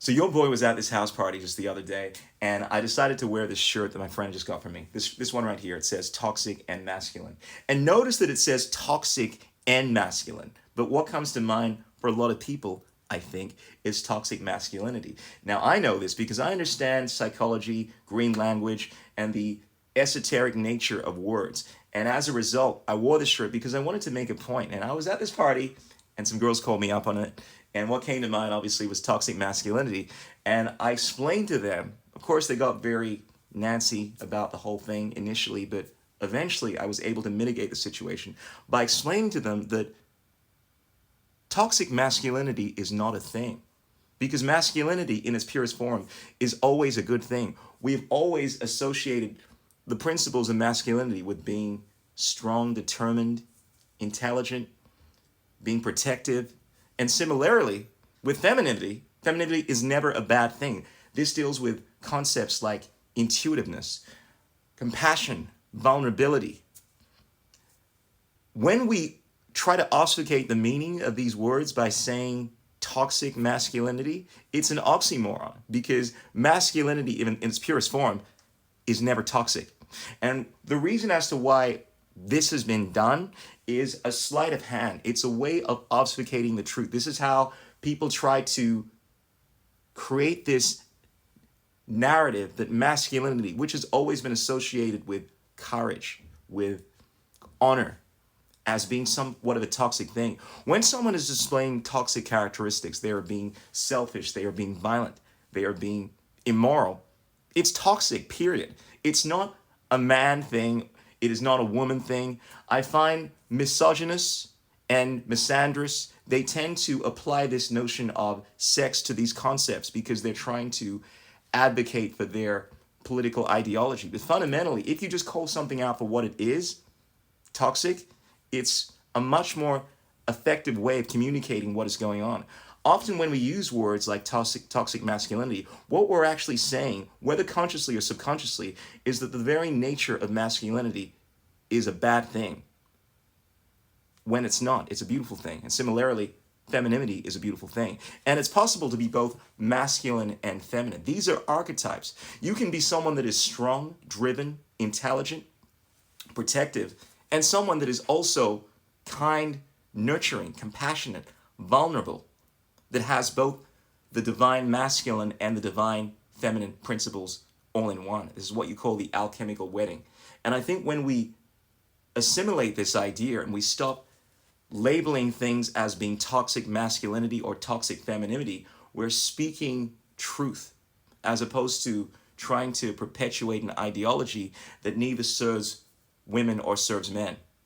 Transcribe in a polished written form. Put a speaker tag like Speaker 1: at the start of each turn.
Speaker 1: So your boy was at this house party just the other day, and I decided to wear this shirt that my friend just got for me. This one right here. It says toxic and masculine. And notice that it says toxic and masculine. But what comes to mind for a lot of people, I think, is toxic masculinity. Now I know this because I understand psychology, green language, and the esoteric nature of words. And as a result, I wore this shirt because I wanted to make a point. And I was at this party and some girls called me up on it. And what came to mind, obviously, was toxic masculinity. And I explained to them, of course, they got very Nancy about the whole thing initially, but eventually I was able to mitigate the situation by explaining to them that toxic masculinity is not a thing. Because masculinity in its purest form is always a good thing. We've always associated the principles of masculinity with being strong, determined, intelligent, being protective. And similarly, with femininity, femininity is never a bad thing. This deals with concepts like intuitiveness, compassion, vulnerability. When we try to obfuscate the meaning of these words by saying toxic masculinity, it's an oxymoron because masculinity in its purest form is never toxic. And the reason as to why this has been done is a sleight of hand. It's a way of obfuscating the truth. This is how people try to create this narrative that masculinity, which has always been associated with courage, with honor, as being somewhat of a toxic thing. When someone is displaying toxic characteristics, they are being selfish, they are being violent, they are being immoral. It's toxic, period. It's not a man thing. It is not a woman thing. I find misogynists and misandrists, they tend to apply this notion of sex to these concepts because they're trying to advocate for their political ideology. But fundamentally, if you just call something out for what it is, toxic, it's a much more effective way of communicating what is going on. Often when we use words like toxic masculinity, what we're actually saying, whether consciously or subconsciously, is that the very nature of masculinity is a bad thing. When it's not, it's a beautiful thing. And similarly, femininity is a beautiful thing. And it's possible to be both masculine and feminine. These are archetypes. You can be someone that is strong, driven, intelligent, protective, and someone that is also kind, nurturing, compassionate, vulnerable, that has both the divine masculine and the divine feminine principles all in one. This is what you call the alchemical wedding. And I think when we assimilate this idea and we stop labeling things as being toxic masculinity or toxic femininity, we're speaking truth as opposed to trying to perpetuate an ideology that neither serves women or serves men.